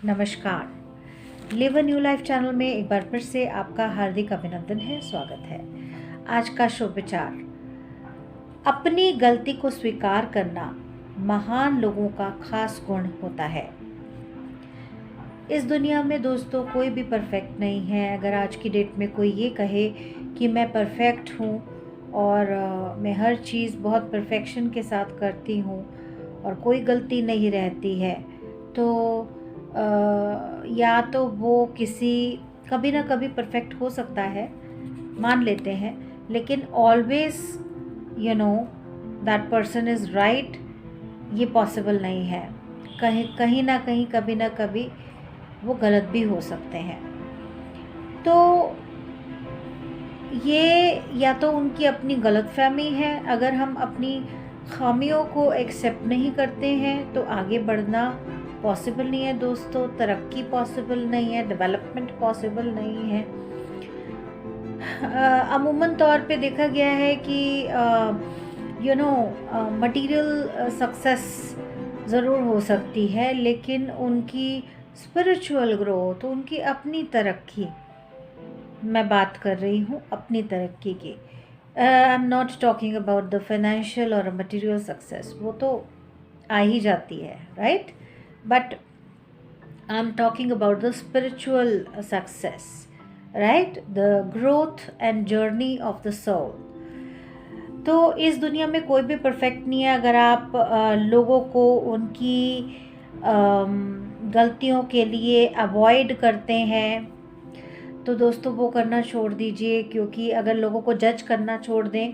नमस्कार। Live a new life channel में एक बार फिर से आपका हार्दिक अभिनंदन है, स्वागत है। आज का शुभ विचार, अपनी गलती को स्वीकार करना महान लोगों का खास गुण होता है। इस दुनिया में दोस्तों कोई भी परफेक्ट नहीं है। अगर आज की डेट में कोई ये कहे कि मैं परफेक्ट हूँ और मैं हर चीज़ बहुत परफेक्शन के साथ करती हूँ और कोई गलती नहीं रहती है, तो या तो वो कभी ना कभी परफेक्ट हो सकता है, मान लेते हैं, लेकिन always that person is right, ये पॉसिबल नहीं है। कहीं ना कहीं कभी ना कभी वो गलत भी हो सकते हैं। तो ये या तो उनकी अपनी गलतफहमी है। अगर हम अपनी खामियों को एक्सेप्ट नहीं करते हैं तो आगे बढ़ना पॉसिबल नहीं है दोस्तों, तरक्की पॉसिबल नहीं है, डेवलपमेंट पॉसिबल नहीं है। अमूमन तौर पे देखा गया है कि मटेरियल सक्सेस ज़रूर हो सकती है, लेकिन उनकी स्पिरिचुअल ग्रोथ, उनकी अपनी तरक्की, मैं बात कर रही हूँ अपनी तरक्की की। I am not talking about the financial और मटेरियल सक्सेस, वो तो आ ही जाती है, right? But I am talking about the spiritual success, right? The growth and journey of the soul. तो इस दुनिया में कोई भी परफेक्ट नहीं है। अगर आप लोगों को उनकी गलतियों के लिए अवॉइड करते हैं तो दोस्तों वो करना छोड़ दीजिए, क्योंकि अगर लोगों को जज करना छोड़ दें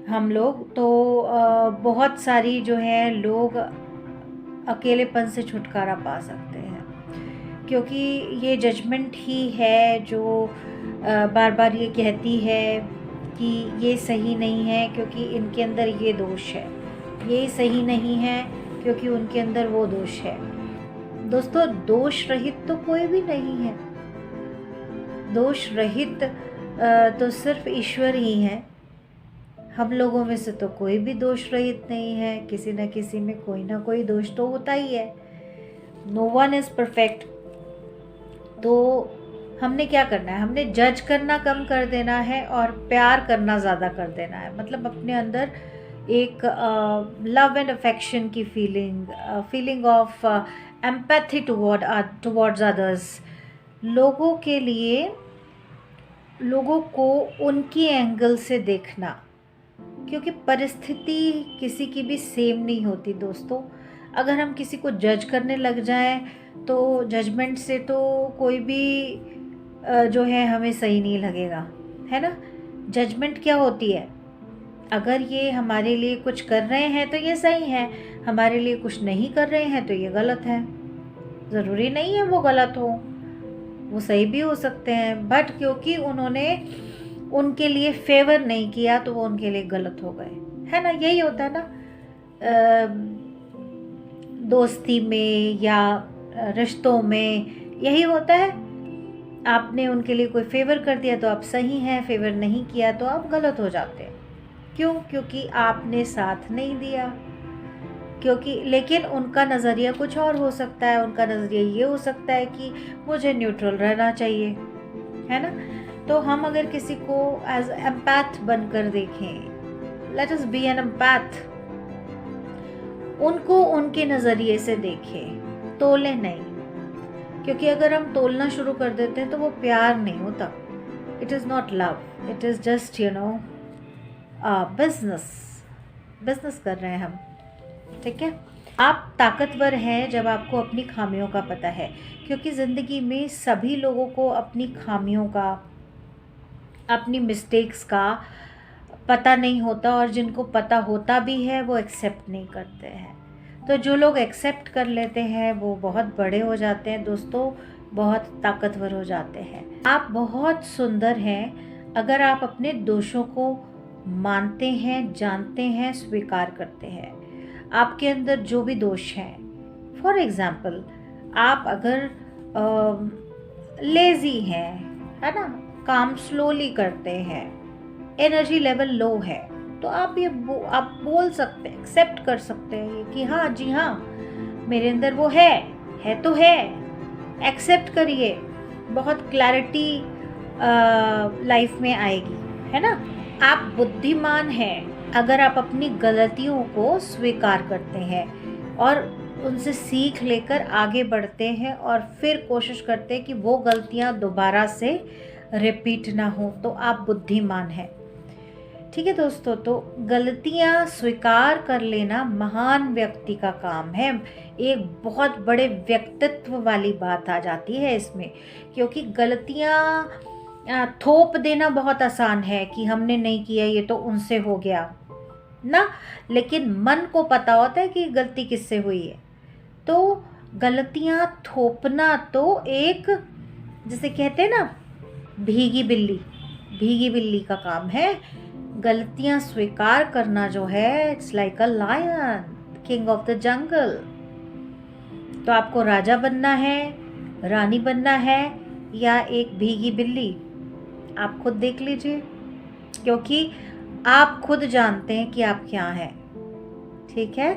हम लोग तो बहुत सारी जो है लोग अकेलेपन से छुटकारा पा सकते हैं, क्योंकि ये जजमेंट ही है जो बार बार ये कहती है कि ये सही नहीं है क्योंकि इनके अंदर ये दोष है, ये सही नहीं है क्योंकि उनके अंदर वो दोष है। दोस्तों दोष रहित तो कोई भी नहीं है। दोष रहित तो सिर्फ ईश्वर ही है। हम लोगों में से तो कोई भी दोष रहित नहीं है। किसी न किसी में कोई ना कोई दोष तो होता ही है। No one is perfect. तो हमने क्या करना है? हमने जज करना कम कर देना है और प्यार करना ज़्यादा कर देना है। मतलब अपने अंदर एक लव एंड अफेक्शन की feeling of empathy towards others. लोगों के लिए, लोगों को उनकी एंगल से देखना, क्योंकि परिस्थिति किसी की भी सेम नहीं होती दोस्तों। अगर हम किसी को जज करने लग जाएं तो जजमेंट से तो कोई भी जो है हमें सही नहीं लगेगा, है ना? जजमेंट क्या होती है? अगर ये हमारे लिए कुछ कर रहे हैं तो ये सही है, हमारे लिए कुछ नहीं कर रहे हैं तो ये गलत है। ज़रूरी नहीं है वो गलत हो, वो सही भी हो सकते हैं, बट क्योंकि उन्होंने उनके लिए फेवर नहीं किया तो वो उनके लिए गलत हो गए, है ना? यही होता है ना दोस्ती में या रिश्तों में, यही होता है। आपने उनके लिए कोई फेवर कर दिया तो आप सही हैं, फेवर नहीं किया तो आप गलत हो जाते हैं। क्यों? क्योंकि आपने साथ नहीं दिया। लेकिन उनका नज़रिया कुछ और हो सकता है। उनका नज़रिया ये हो सकता है कि मुझे न्यूट्रल रहना चाहिए, है ना? तो हम अगर किसी को एज एम्पैथ बनकर देखें, let us be an empath, उनको उनके नज़रिए से देखें, तोले नहीं। क्योंकि अगर हम तोलना शुरू कर देते हैं तो वो प्यार नहीं होता। It is not love, it is just business कर रहे हैं हम, ठीक है? आप ताकतवर हैं जब आपको अपनी खामियों का पता है, क्योंकि ज़िंदगी में सभी लोगों को अपनी खामियों का, अपनी मिस्टेक्स का पता नहीं होता, और जिनको पता होता भी है वो एक्सेप्ट नहीं करते हैं। तो जो लोग एक्सेप्ट कर लेते हैं वो बहुत बड़े हो जाते हैं दोस्तों, बहुत ताकतवर हो जाते हैं। आप बहुत सुंदर हैं अगर आप अपने दोषों को मानते हैं, जानते हैं, स्वीकार करते हैं। आपके अंदर जो भी दोष हैं, फॉर एग्ज़ाम्पल आप अगर लेज़ी हैं, है ना, काम स्लोली करते हैं, एनर्जी लेवल लो है, तो आप बोल सकते हैं, एक्सेप्ट कर सकते हैं कि हाँ जी हाँ, मेरे अंदर वो है तो है, एक्सेप्ट करिए, बहुत क्लैरिटी लाइफ में आएगी, है ना। आप बुद्धिमान हैं अगर आप अपनी गलतियों को स्वीकार करते हैं और उनसे सीख लेकर आगे बढ़ते हैं और फिर कोशिश करते हैं कि वो गलतियां दोबारा से रिपीट ना हो, तो आप बुद्धिमान हैं। ठीक है दोस्तों, तो गलतियां स्वीकार कर लेना महान व्यक्ति का काम है। एक बहुत बड़े व्यक्तित्व वाली बात आ जाती है इसमें, क्योंकि गलतियां थोप देना बहुत आसान है कि हमने नहीं किया, ये तो उनसे हो गया ना, लेकिन मन को पता होता है कि गलती किससे हुई है। तो गलतियां थोपना तो एक, जिसे कहते हैं ना, भीगी बिल्ली का काम है। गलतियां स्वीकार करना जो है, it's like a lion, king of the jungle. तो आपको राजा बनना है, रानी बनना है, या एक भीगी बिल्ली, आप खुद देख लीजिए, क्योंकि आप खुद जानते हैं कि आप क्या हैं। ठीक है,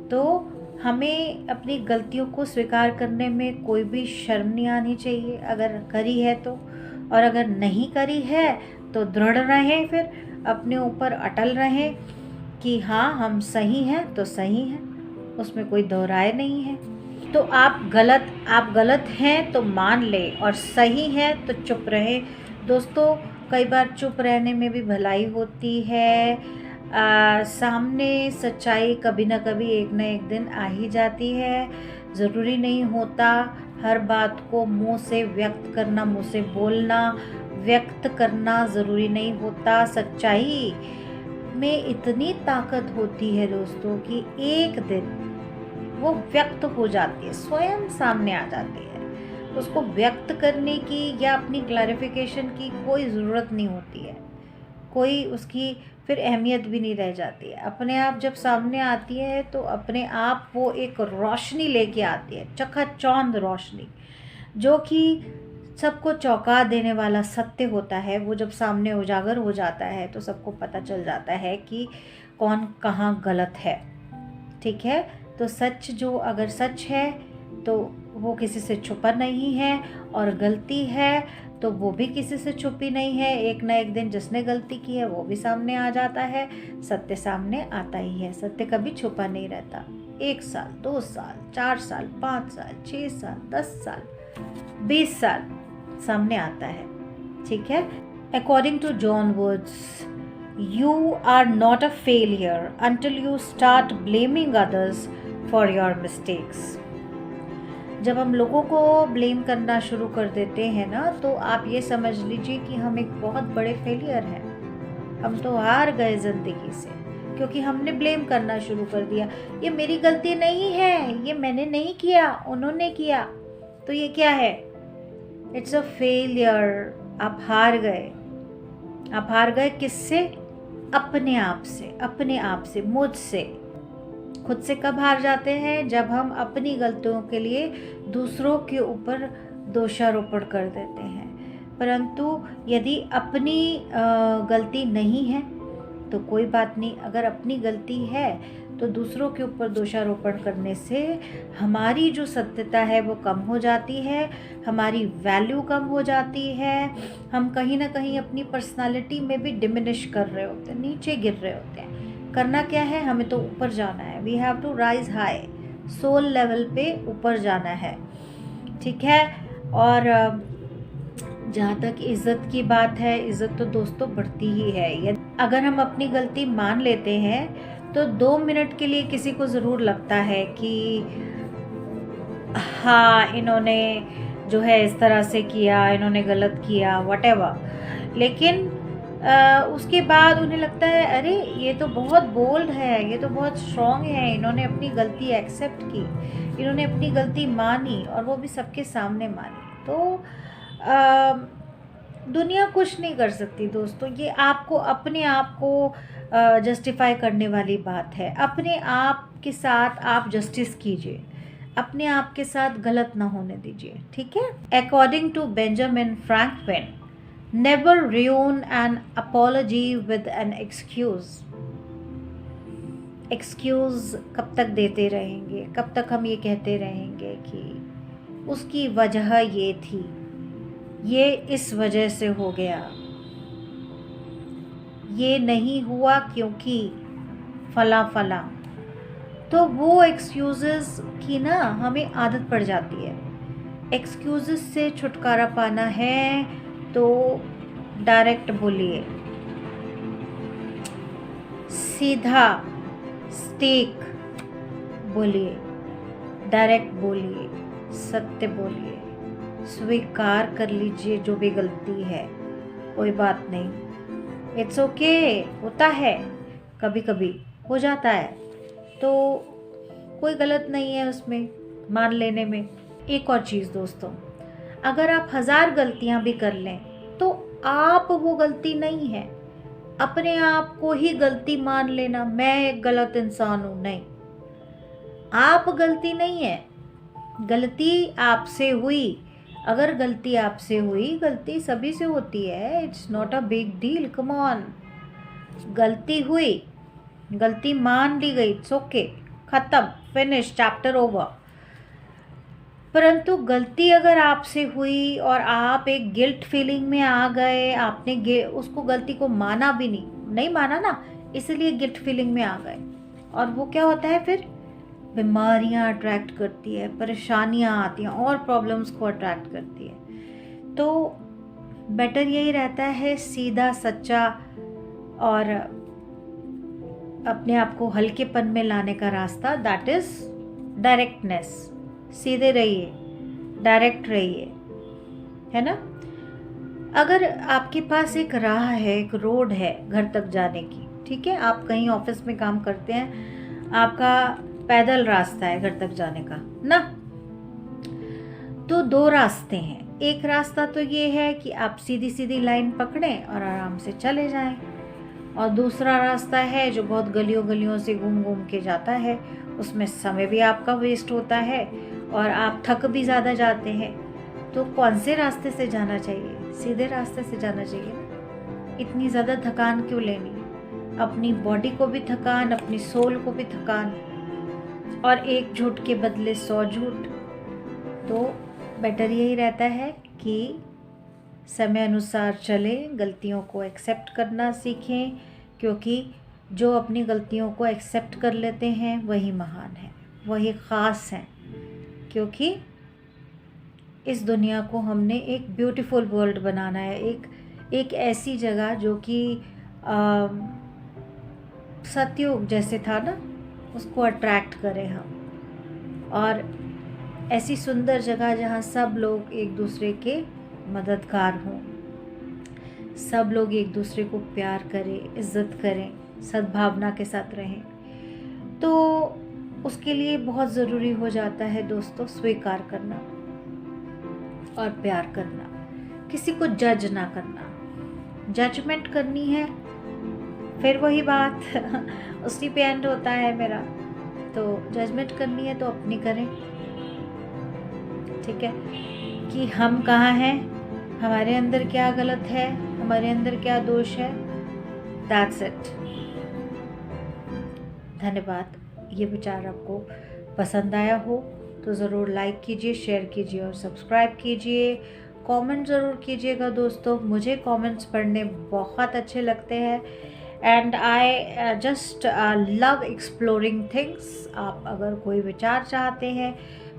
तो हमें अपनी गलतियों को स्वीकार करने में कोई भी शर्म नहीं आनी चाहिए, अगर करी है तो, और अगर नहीं करी है तो दृढ़ रहें, फिर अपने ऊपर अटल रहें कि हाँ हम सही हैं तो सही हैं, उसमें कोई दो राय नहीं है। तो आप गलत हैं तो मान लें, और सही हैं तो चुप रहें। दोस्तों, कई बार चुप रहने में भी भलाई होती है। सामने सच्चाई कभी ना कभी एक ना एक दिन आ ही जाती है। ज़रूरी नहीं होता हर बात को मुंह से व्यक्त करना, मुंह से बोलना, व्यक्त करना ज़रूरी नहीं होता। सच्चाई में इतनी ताकत होती है दोस्तों कि एक दिन वो व्यक्त हो जाती है, स्वयं सामने आ जाती है। उसको व्यक्त करने की या अपनी क्लैरिफिकेशन की कोई ज़रूरत नहीं होती है, कोई उसकी फिर अहमियत भी नहीं रह जाती है। अपने आप जब सामने आती है तो अपने आप वो एक रोशनी लेके आती है, चकाचौंध रोशनी, जो कि सबको चौंका देने वाला सत्य होता है। वो जब सामने उजागर हो जाता है तो सबको पता चल जाता है कि कौन कहाँ गलत है। ठीक है, तो सच जो अगर सच है तो वो किसी से छुपा नहीं है, और गलती है तो वो भी किसी से छुपी नहीं है। एक ना एक दिन जिसने गलती की है वो भी सामने आ जाता है, सत्य सामने आता ही है। सत्य कभी छुपा नहीं रहता। 1 साल, 2 साल, 4 साल, 5 साल, 6 साल, 10 साल, 20 साल सामने आता है। ठीक है, according to John Woods, you are not a failure until you start blaming others for your mistakes. जब हम लोगों को ब्लेम करना शुरू कर देते हैं ना, तो आप ये समझ लीजिए कि हम एक बहुत बड़े फेलियर हैं। हम तो हार गए ज़िंदगी से, क्योंकि हमने ब्लेम करना शुरू कर दिया। ये मेरी गलती नहीं है, ये मैंने नहीं किया, उन्होंने किया, तो ये क्या है? It's a failure. आप हार गए। आप हार गए किससे? अपने आप से, अपने आप से, मुझसे। खुद से कब हार जाते हैं? जब हम अपनी गलतियों के लिए दूसरों के ऊपर दोषारोपण कर देते हैं। परंतु यदि अपनी गलती नहीं है तो कोई बात नहीं। अगर अपनी गलती है तो दूसरों के ऊपर दोषारोपण करने से हमारी जो सत्यता है वो कम हो जाती है, हमारी वैल्यू कम हो जाती है। हम कहीं ना कहीं अपनी पर्सनालिटी में भी डिमिनिश कर रहे होते हैं, नीचे गिर रहे होते हैं। करना क्या है? हमें तो ऊपर जाना है। We have to rise high, soul level पे ऊपर जाना है। ठीक है, और जहाँ तक इज़्ज़त की बात है, इज़्ज़त तो दोस्तों बढ़ती ही है। अगर हम अपनी गलती मान लेते हैं तो 2 मिनट के लिए किसी को ज़रूर लगता है कि हाँ, इन्होंने जो है इस तरह से किया, इन्होंने गलत किया, व्हाटएवर। लेकिन उसके बाद उन्हें लगता है अरे ये तो बहुत बोल्ड है, ये तो बहुत स्ट्रॉन्ग है, इन्होंने अपनी गलती एक्सेप्ट की, इन्होंने अपनी गलती मानी, और वो भी सबके सामने मानी। तो दुनिया कुछ नहीं कर सकती दोस्तों। ये आपको अपने आप को जस्टिफाई करने वाली बात है। अपने आप के साथ आप जस्टिस कीजिए, अपने आप के साथ गलत ना होने दीजिए। ठीक है, according to Benjamin Franklin, never ruin an apology with an excuse। Excuse कब तक देते रहेंगे? कब तक हम ये कहते रहेंगे कि उसकी वजह ये थी, ये इस वजह से हो गया, ये नहीं हुआ क्योंकि फला फला। तो वो एक्सक्यूज़ेस की ना हमें आदत पड़ जाती है। एक्सक्यूज़ेस से छुटकारा पाना है तो डायरेक्ट बोलिए, सीधा स्टेक बोलिए, डायरेक्ट बोलिए, सत्य बोलिए, स्वीकार कर लीजिए जो भी गलती है, कोई बात नहीं, इट्स ओके, होता है, कभी कभी हो जाता है, तो कोई गलत नहीं है उसमें मान लेने में। एक और चीज़ दोस्तों, अगर आप 1000 गलतियां भी कर लें तो आप वो गलती नहीं है। अपने आप को ही गलती मान लेना, मैं एक गलत इंसान हूँ, नहीं, आप गलती नहीं है, गलती आपसे हुई। अगर गलती आपसे हुई, गलती सभी से होती है, it's not a big deal, come on. गलती हुई, गलती मान ली गई, इट्स ओके, खत्म, फिनिश, चैप्टर ओवर। परंतु गलती अगर आपसे हुई और आप एक गिल्ट फीलिंग में आ गए, आपने उसको गलती को माना भी नहीं माना ना, इसलिए गिल्ट फीलिंग में आ गए, और वो क्या होता है फिर, बीमारियां अट्रैक्ट करती है, परेशानियां आती हैं और प्रॉब्लम्स को अट्रैक्ट करती है। तो बेटर यही रहता है सीधा सच्चा और अपने आप को हल्केपन में लाने का रास्ता, दैट इज डायरेक्टनेस। सीधे रहिए, डायरेक्ट रहिए, है ना। अगर आपके पास एक राह है, एक रोड है घर तक जाने की, ठीक है, आप कहीं ऑफिस में काम करते हैं, आपका पैदल रास्ता है घर तक जाने का ना, तो 2 रास्ते हैं। एक रास्ता तो ये है कि आप सीधी सीधी लाइन पकड़ें और आराम से चले जाएं, और दूसरा रास्ता है जो बहुत गलियों गलियों से घूम घूम के जाता है, उसमें समय भी आपका वेस्ट होता है और आप थक भी ज़्यादा जाते हैं। तो कौन से रास्ते से जाना चाहिए? सीधे रास्ते से जाना चाहिए ना। इतनी ज़्यादा थकान क्यों लेनी, अपनी बॉडी को भी थकान, अपनी सोल को भी थकान, और एक झूठ के बदले 100 झूठ। तो बेटर यही रहता है कि समय अनुसार चलें, गलतियों को एक्सेप्ट करना सीखें, क्योंकि जो अपनी गलतियों को एक्सेप्ट कर लेते हैं वही महान है, वही ख़ास हैं। क्योंकि इस दुनिया को हमने एक ब्यूटीफुल वर्ल्ड बनाना है, एक ऐसी जगह जो कि सतयुग जैसे था ना, उसको अट्रैक्ट करें हम, और ऐसी सुंदर जगह जहाँ सब लोग एक दूसरे के मददगार हों, सब लोग एक दूसरे को प्यार करें, इज़्ज़त करें, सद्भावना के साथ रहें। तो उसके लिए बहुत ज़रूरी हो जाता है दोस्तों स्वीकार करना और प्यार करना, किसी को जज ना करना। जजमेंट करनी है फिर वही बात उसी पे एंड होता है मेरा। तो जजमेंट करनी है तो अपनी करें, ठीक है, कि हम कहाँ हैं, हमारे अंदर क्या गलत है, हमारे अंदर क्या दोष है, दैट्स इट। धन्यवाद। ये विचार आपको पसंद आया हो तो ज़रूर लाइक कीजिए, शेयर कीजिए और सब्सक्राइब कीजिए। कमेंट ज़रूर कीजिएगा दोस्तों, मुझे कमेंट्स पढ़ने बहुत अच्छे लगते हैं, and I just love exploring things. आप अगर कोई विचार चाहते हैं,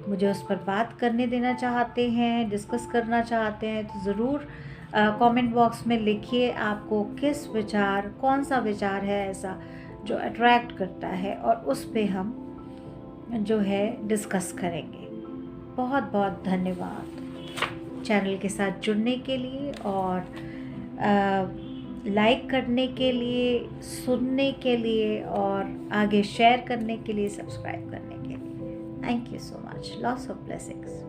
मुझे उस पर बात करने देना चाहते हैं, डिस्कस करना चाहते हैं, तो ज़रूर कमेंट बॉक्स में लिखिए आपको किस विचार, कौन सा विचार है ऐसा जो अट्रैक्ट करता है, और उस पे हम जो है डिस्कस करेंगे। बहुत बहुत धन्यवाद चैनल के साथ जुड़ने के लिए, और लाइक करने के लिए, सुनने के लिए, और आगे शेयर करने के लिए, सब्सक्राइब करने के लिए। Thank you so much. Lots of blessings.